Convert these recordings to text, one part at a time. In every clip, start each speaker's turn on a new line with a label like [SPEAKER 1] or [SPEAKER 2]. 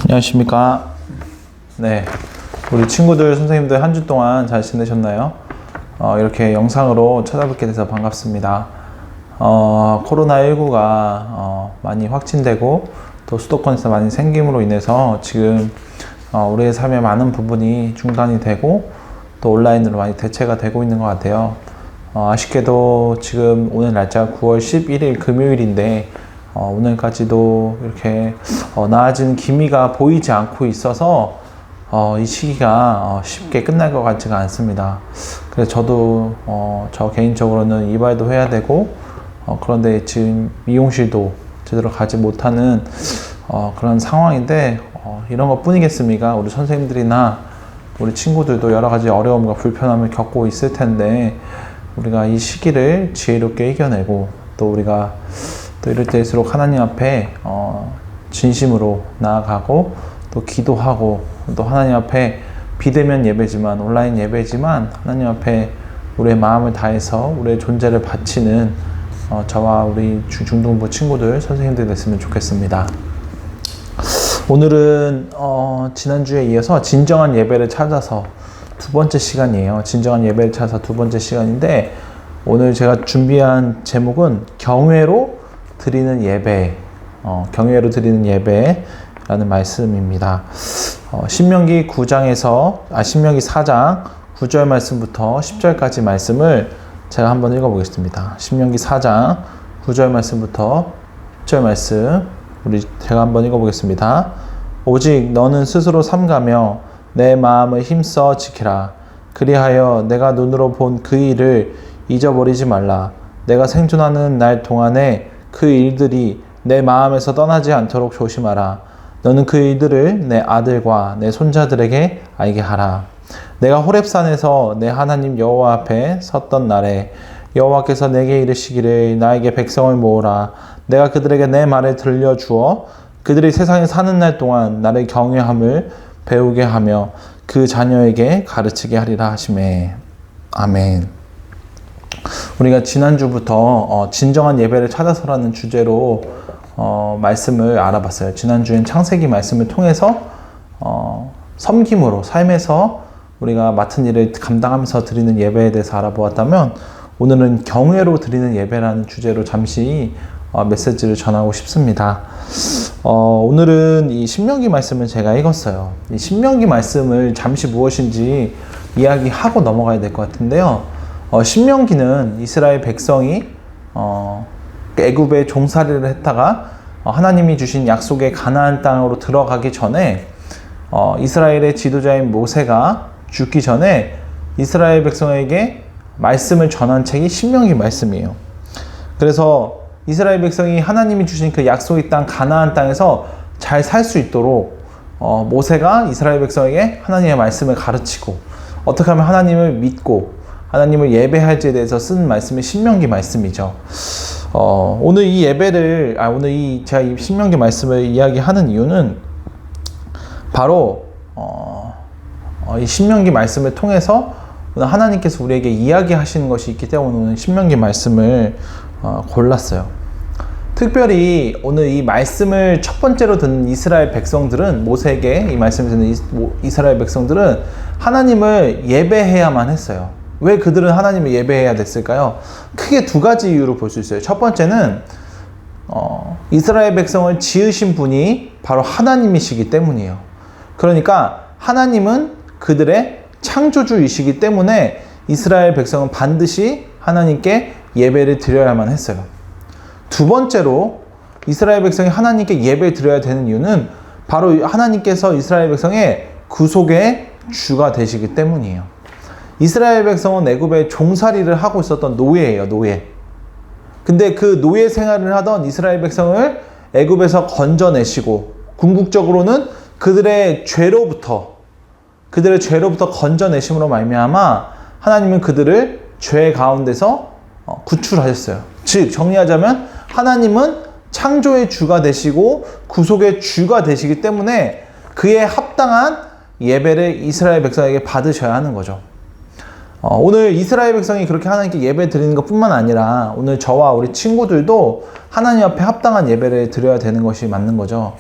[SPEAKER 1] 안녕하십니까. 네, 우리 친구들, 선생님들 한 주 동안 잘 지내셨나요? 이렇게 영상으로 찾아뵙게 돼서 반갑습니다. 코로나19가 많이 확진되고 또 수도권에서 많이 생김으로 인해서 지금 우리의 삶의 많은 부분이 중단이 되고 또 온라인으로 많이 대체가 되고 있는 것 같아요. 아쉽게도 지금 오늘 날짜가 9월 11일 금요일인데 오늘까지도 이렇게 나아지는 기미가 보이지 않고 있어서 이 시기가 쉽게 끝날 것 같지가 않습니다. 그래서 저도 저 개인적으로는 이발도 해야 되고 그런데 지금 미용실도 제대로 가지 못하는 그런 상황인데 이런 것 뿐이겠습니까? 우리 선생님들이나 우리 친구들도 여러 가지 어려움과 불편함을 겪고 있을 텐데 우리가 이 시기를 지혜롭게 이겨내고 또 우리가 또 이럴 때일수록 하나님 앞에 진심으로 나아가고 또 기도하고 또 하나님 앞에 비대면 예배지만 온라인 예배지만 하나님 앞에 우리의 마음을 다해서 우리의 존재를 바치는 저와 우리 중등부 친구들 선생님들 됐으면 좋겠습니다. 오늘은 지난주에 이어서 진정한 예배를 찾아서 두 번째 시간이에요. 진정한 예배를 찾아서 두 번째 시간인데 오늘 제가 준비한 제목은 경외로 드리는 예배, 경외로 드리는 예배라는 말씀입니다. 신명기 4장 9절 말씀부터 10절까지 말씀을 제가 한번 읽어보겠습니다. 신명기 4장 9절 말씀부터 10절 말씀 제가 한번 읽어보겠습니다. 오직 너는 스스로 삼가며 내 마음을 힘써 지키라. 그리하여 내가 눈으로 본 그 일을 잊어버리지 말라. 내가 생존하는 날 동안에 그 일들이 내 마음에서 떠나지 않도록 조심하라. 너는 그 일들을 내 아들과 내 손자들에게 알게 하라. 내가 호렙산에서 내 하나님 여호와 앞에 섰던 날에 여호와께서 내게 이르시기를 나에게 백성을 모으라. 내가 그들에게 내 말을 들려주어 그들이 세상에 사는 날 동안 나를 경외함을 배우게 하며 그 자녀에게 가르치게 하리라 하시매. 아멘. 우리가 지난주부터 진정한 예배를 찾아서라는 주제로 말씀을 알아봤어요. 지난주엔 창세기 말씀을 통해서 섬김으로 삶에서 우리가 맡은 일을 감당하면서 드리는 예배에 대해서 알아보았다면 오늘은 경외로 드리는 예배라는 주제로 잠시 메시지를 전하고 싶습니다. 오늘은 이 신명기 말씀을 제가 읽었어요. 이 신명기 말씀을 잠시 무엇인지 이야기하고 넘어가야 될 것 같은데요. 신명기는 이스라엘 백성이 애굽에 종살이를 했다가 하나님이 주신 약속의 가나안 땅으로 들어가기 전에 이스라엘의 지도자인 모세가 죽기 전에 이스라엘 백성에게 말씀을 전한 책이 신명기 말씀이에요. 그래서 이스라엘 백성이 하나님이 주신 그 약속의 땅 가나안 땅에서 잘 살 수 있도록 모세가 이스라엘 백성에게 하나님의 말씀을 가르치고 어떻게 하면 하나님을 믿고 하나님을 예배할지에 대해서 쓴 말씀이 신명기 말씀이죠. 오늘 이 예배를, 제가 이 신명기 말씀을 이야기하는 이유는 바로, 이 신명기 말씀을 통해서 오늘 하나님께서 우리에게 이야기하시는 것이 있기 때문에 오늘 신명기 말씀을 골랐어요. 특별히 오늘 이 말씀을 첫 번째로 듣는 이스라엘 백성들은, 모세에게 이 말씀을 듣는 이스라엘 백성들은 하나님을 예배해야만 했어요. 왜 그들은 하나님을 예배해야 됐을까요? 크게 두 가지 이유로 볼 수 있어요. 첫 번째는 이스라엘 백성을 지으신 분이 바로 하나님이시기 때문이에요. 그러니까 하나님은 그들의 창조주이시기 때문에 이스라엘 백성은 반드시 하나님께 예배를 드려야만 했어요. 두 번째로 이스라엘 백성이 하나님께 예배를 드려야 되는 이유는 바로 하나님께서 이스라엘 백성의 구속의 주가 되시기 때문이에요. 이스라엘 백성은 애굽에 종살이를 하고 있었던 노예예요, 노예. 근데 그 노예 생활을 하던 이스라엘 백성을 애굽에서 건져내시고 궁극적으로는 그들의 죄로부터 건져내심으로 말미암아 하나님은 그들을 죄 가운데서 구출하셨어요. 즉 정리하자면 하나님은 창조의 주가 되시고 구속의 주가 되시기 때문에 그에 합당한 예배를 이스라엘 백성에게 받으셔야 하는 거죠. 오늘 이스라엘 백성이 그렇게 하나님께 예배 드리는 것 뿐만 아니라 오늘 저와 우리 친구들도 하나님 앞에 합당한 예배를 드려야 되는 것이 맞는 거죠.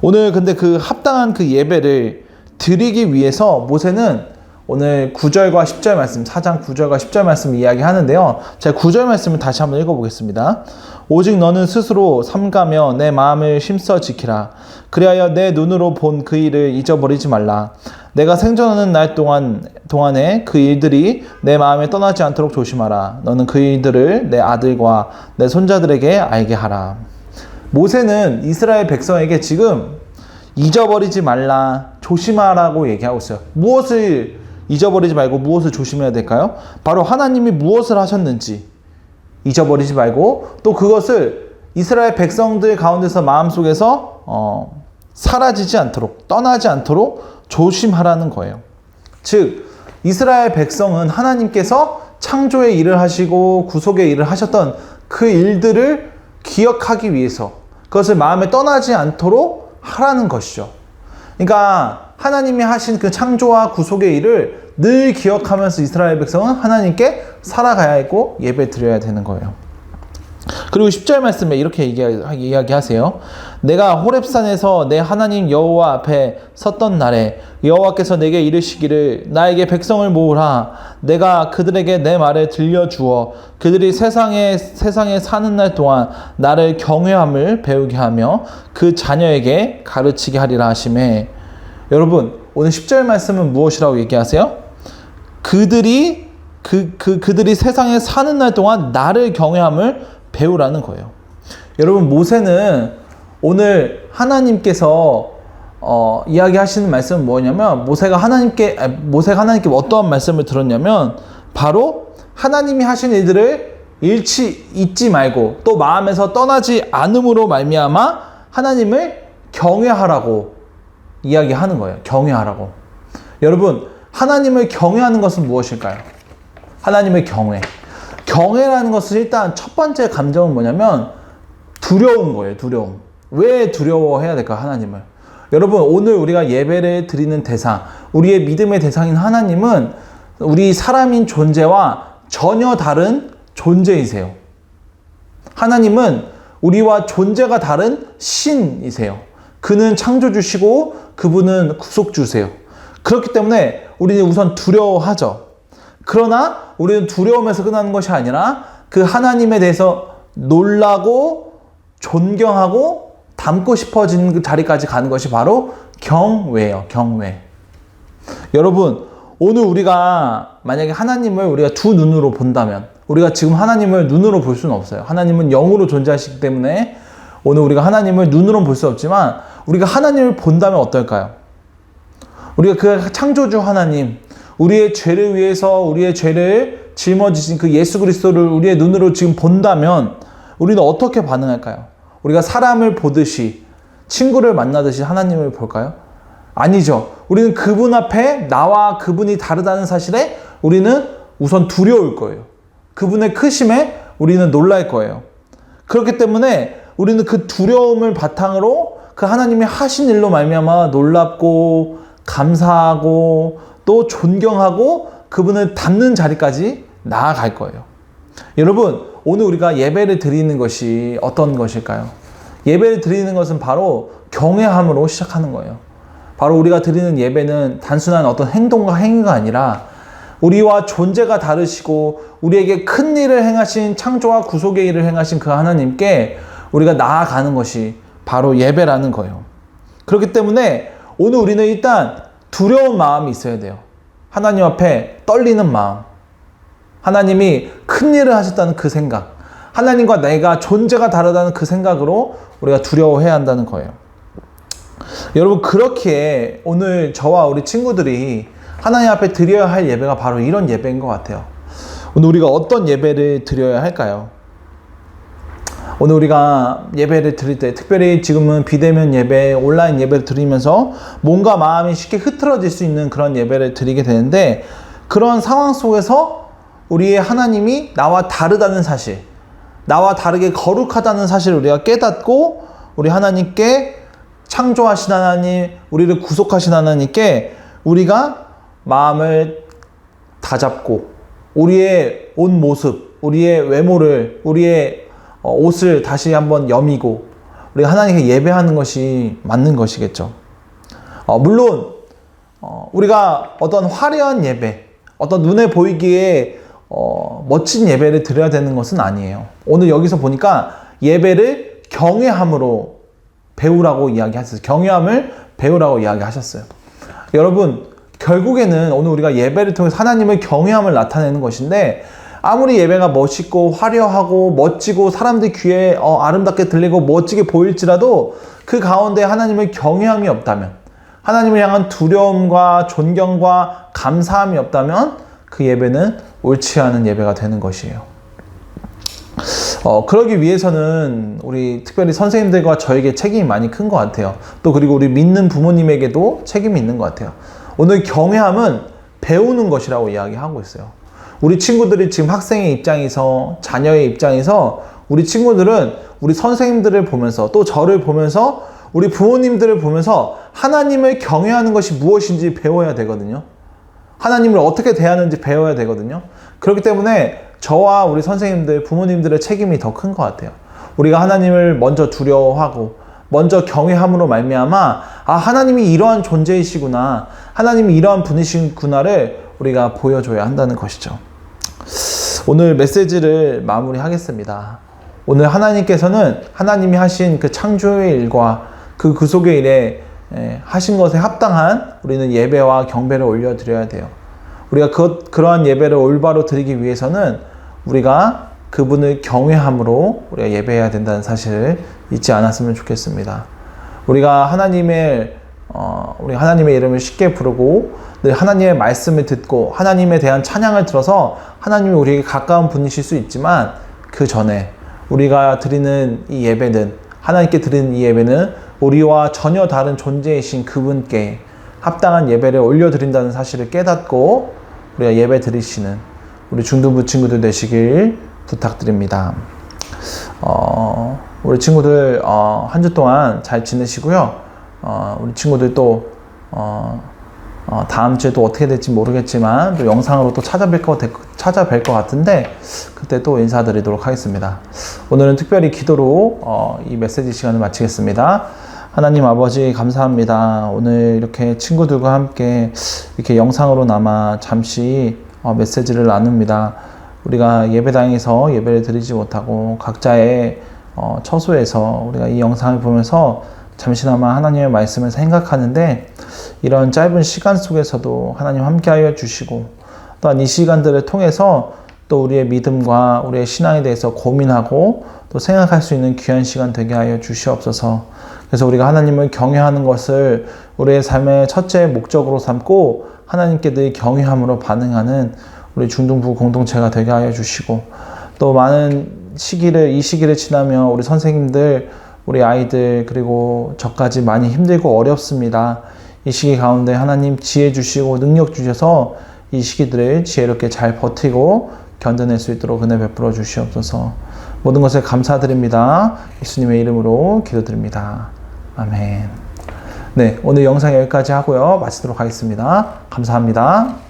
[SPEAKER 1] 오늘 근데 그 합당한 그 예배를 드리기 위해서 모세는 오늘 9절과 10절 말씀, 4장 9절과 10절 말씀 이야기하는데요. 제가 9절 말씀을 다시 한번 읽어보겠습니다. 오직 너는 스스로 삼가며 내 마음을 힘써 지키라. 그리하여 내 눈으로 본 그 일을 잊어버리지 말라. 내가 생존하는 날 동안에 그 일들이 내 마음에 떠나지 않도록 조심하라. 너는 그 일들을 내 아들과 내 손자들에게 알게 하라. 모세는 이스라엘 백성에게 지금 잊어버리지 말라, 조심하라고 얘기하고 있어요. 무엇을 잊어버리지 말고 무엇을 조심해야 될까요? 바로 하나님이 무엇을 하셨는지 잊어버리지 말고, 또 그것을 이스라엘 백성들 가운데서 마음속에서 사라지지 않도록, 떠나지 않도록 조심하라는 거예요. 즉 이스라엘 백성은 하나님께서 창조의 일을 하시고 구속의 일을 하셨던 그 일들을 기억하기 위해서, 그것을 마음에 떠나지 않도록 하라는 것이죠. 그러니까 하나님이 하신 그 창조와 구속의 일을 늘 기억하면서 이스라엘 백성은 하나님께 살아가야 했고 예배 드려야 되는 거예요. 그리고 10절 말씀에 이렇게 이야기하세요. 내가 호렙산에서 내 하나님 여호와 앞에 섰던 날에 여호와께서 내게 이르시기를 나에게 백성을 모으라. 내가 그들에게 내 말을 들려주어 그들이 세상에 사는 날 동안 나를 경외함을 배우게 하며 그 자녀에게 가르치게 하리라 하시매. 여러분, 오늘 10절 말씀은 무엇이라고 얘기하세요? 그들이 세상에 사는 날 동안 나를 경외함을 배우라는 거예요. 여러분, 모세는 오늘 하나님께서 이야기하시는 말씀은 뭐냐면, 모세가 하나님께 어떠한 말씀을 들었냐면, 바로 하나님이 하신 일들을 잊지 말고 또 마음에서 떠나지 않음으로 말미암아 하나님을 경외하라고 이야기하는 거예요. 경외하라고. 여러분, 하나님을 경외하는 것은 무엇일까요? 하나님을 경외라는 것은 일단 첫 번째 감정은 뭐냐면 두려운 거예요. 두려움. 왜 두려워해야 될까요? 하나님을. 여러분, 오늘 우리가 예배를 드리는 대상, 우리의 믿음의 대상인 하나님은 우리 사람인 존재와 전혀 다른 존재이세요. 하나님은 우리와 존재가 다른 신이세요. 그는 창조주시고 그분은 구속주세요. 그렇기 때문에 우리는 우선 두려워하죠. 그러나 우리는 두려움에서 끝나는 것이 아니라 그 하나님에 대해서 놀라고 존경하고 닮고 싶어지는 그 자리까지 가는 것이 바로 경외예요. 경외. 여러분, 오늘 우리가 만약에 하나님을 우리가 두 눈으로 본다면, 우리가 지금 하나님을 눈으로 볼 수는 없어요. 하나님은 영으로 존재하시기 때문에 오늘 우리가 하나님을 눈으로는 볼 수 없지만 우리가 하나님을 본다면 어떨까요? 우리가 그 창조주 하나님, 우리의 죄를 위해서 우리의 죄를 짊어지신 그 예수 그리스도를 우리의 눈으로 지금 본다면 우리는 어떻게 반응할까요? 우리가 사람을 보듯이, 친구를 만나듯이 하나님을 볼까요? 아니죠. 우리는 그분 앞에 나와 그분이 다르다는 사실에 우리는 우선 두려울 거예요. 그분의 크심에 우리는 놀랄 거예요. 그렇기 때문에 우리는 그 두려움을 바탕으로 그 하나님이 하신 일로 말미암아 놀랍고 감사하고 또 존경하고 그분을 닮는 자리까지 나아갈 거예요. 여러분, 오늘 우리가 예배를 드리는 것이 어떤 것일까요? 예배를 드리는 것은 바로 경외함으로 시작하는 거예요. 바로 우리가 드리는 예배는 단순한 어떤 행동과 행위가 아니라 우리와 존재가 다르시고 우리에게 큰 일을 행하신, 창조와 구속의 일을 행하신 그 하나님께 우리가 나아가는 것이 바로 예배라는 거예요. 그렇기 때문에 오늘 우리는 일단 두려운 마음이 있어야 돼요. 하나님 앞에 떨리는 마음. 하나님이 큰 일을 하셨다는 그 생각. 하나님과 내가 존재가 다르다는 그 생각으로 우리가 두려워해야 한다는 거예요. 여러분, 그렇게 오늘 저와 우리 친구들이 하나님 앞에 드려야 할 예배가 바로 이런 예배인 것 같아요. 오늘 우리가 어떤 예배를 드려야 할까요? 오늘 우리가 예배를 드릴 때, 특별히 지금은 비대면 예배, 온라인 예배를 드리면서 뭔가 마음이 쉽게 흐트러질 수 있는 그런 예배를 드리게 되는데, 그런 상황 속에서 우리의 하나님이 나와 다르다는 사실, 나와 다르게 거룩하다는 사실을 우리가 깨닫고 우리 하나님께, 창조하신 하나님, 우리를 구속하신 하나님께 우리가 마음을 다잡고 우리의 옷 모습, 우리의 외모를, 우리의 옷을 다시 한번 여미고 우리가 하나님께 예배하는 것이 맞는 것이겠죠. 물론 우리가 어떤 화려한 예배, 어떤 눈에 보이기에 멋진 예배를 드려야 되는 것은 아니에요. 오늘 여기서 보니까 예배를 경외함으로 배우라고 이야기하셨어요. 경외함을 배우라고 이야기하셨어요. 여러분, 결국에는 오늘 우리가 예배를 통해서 하나님의 경외함을 나타내는 것인데, 아무리 예배가 멋있고 화려하고 멋지고 사람들 귀에 아름답게 들리고 멋지게 보일지라도 그 가운데 하나님의 경외함이 없다면, 하나님을 향한 두려움과 존경과 감사함이 없다면 그 예배는 옳지 않은 예배가 되는 것이에요. 그러기 위해서는 우리 특별히 선생님들과 저에게 책임이 많이 큰 것 같아요. 또 그리고 우리 믿는 부모님에게도 책임이 있는 것 같아요. 오늘 경외함은 배우는 것이라고 이야기하고 있어요. 우리 친구들이 지금 학생의 입장에서, 자녀의 입장에서 우리 친구들은 우리 선생님들을 보면서 또 저를 보면서 우리 부모님들을 보면서 하나님을 경외하는 것이 무엇인지 배워야 되거든요. 하나님을 어떻게 대하는지 배워야 되거든요. 그렇기 때문에 저와 우리 선생님들, 부모님들의 책임이 더 큰 것 같아요. 우리가 하나님을 먼저 두려워하고 먼저 경외함으로 말미암아 하나님이 이러한 존재이시구나, 하나님이 이러한 분이시구나를 우리가 보여줘야 한다는 것이죠. 오늘 메시지를 마무리하겠습니다. 오늘 하나님께서는 하나님이 하신 그 창조의 일과 그 구속의 일에 하신 것에 합당한 우리는 예배와 경배를 올려드려야 돼요. 우리가 그러한 예배를 올바로 드리기 위해서는 우리가 그분을 경외함으로 우리가 예배해야 된다는 사실을 잊지 않았으면 좋겠습니다. 우리가 하나님의 이름을 쉽게 부르고 늘 하나님의 말씀을 듣고 하나님에 대한 찬양을 들어서 하나님이 우리에게 가까운 분이실 수 있지만, 그 전에 우리가 드리는 이 예배는, 하나님께 드리는 이 예배는 우리와 전혀 다른 존재이신 그분께 합당한 예배를 올려드린다는 사실을 깨닫고 우리가 예배 드리시는 우리 중등부 친구들 되시길 부탁드립니다. 우리 친구들 한 주 동안 잘 지내시고요. 우리 친구들 또 다음 주에 또 어떻게 될지 모르겠지만 또 영상으로 또 찾아뵐 것 같은데 그때 또 인사드리도록 하겠습니다. 오늘은 특별히 기도로 이 메시지 시간을 마치겠습니다. 하나님 아버지, 감사합니다. 오늘 이렇게 친구들과 함께 이렇게 영상으로나마 잠시 메시지를 나눕니다. 우리가 예배당에서 예배를 드리지 못하고 각자의 처소에서 우리가 이 영상을 보면서 잠시나마 하나님의 말씀을 생각하는데, 이런 짧은 시간 속에서도 하나님 함께하여 주시고, 또한 이 시간들을 통해서 또 우리의 믿음과 우리의 신앙에 대해서 고민하고 또 생각할 수 있는 귀한 시간 되게 하여 주시옵소서. 그래서 우리가 하나님을 경외하는 것을 우리의 삶의 첫째 목적으로 삼고 하나님께 늘 경외함으로 반응하는 우리 중등부 공동체가 되게 하여 주시고, 또 많은 이 시기를 지나며 우리 선생님들, 우리 아이들, 그리고 저까지 많이 힘들고 어렵습니다. 이 시기 가운데 하나님 지혜 주시고 능력 주셔서 이 시기들을 지혜롭게 잘 버티고 견뎌낼 수 있도록 은혜 베풀어 주시옵소서. 모든 것을 감사드립니다. 예수님의 이름으로 기도드립니다. 아멘. 네, 오늘 영상 여기까지 하고요. 마치도록 하겠습니다. 감사합니다.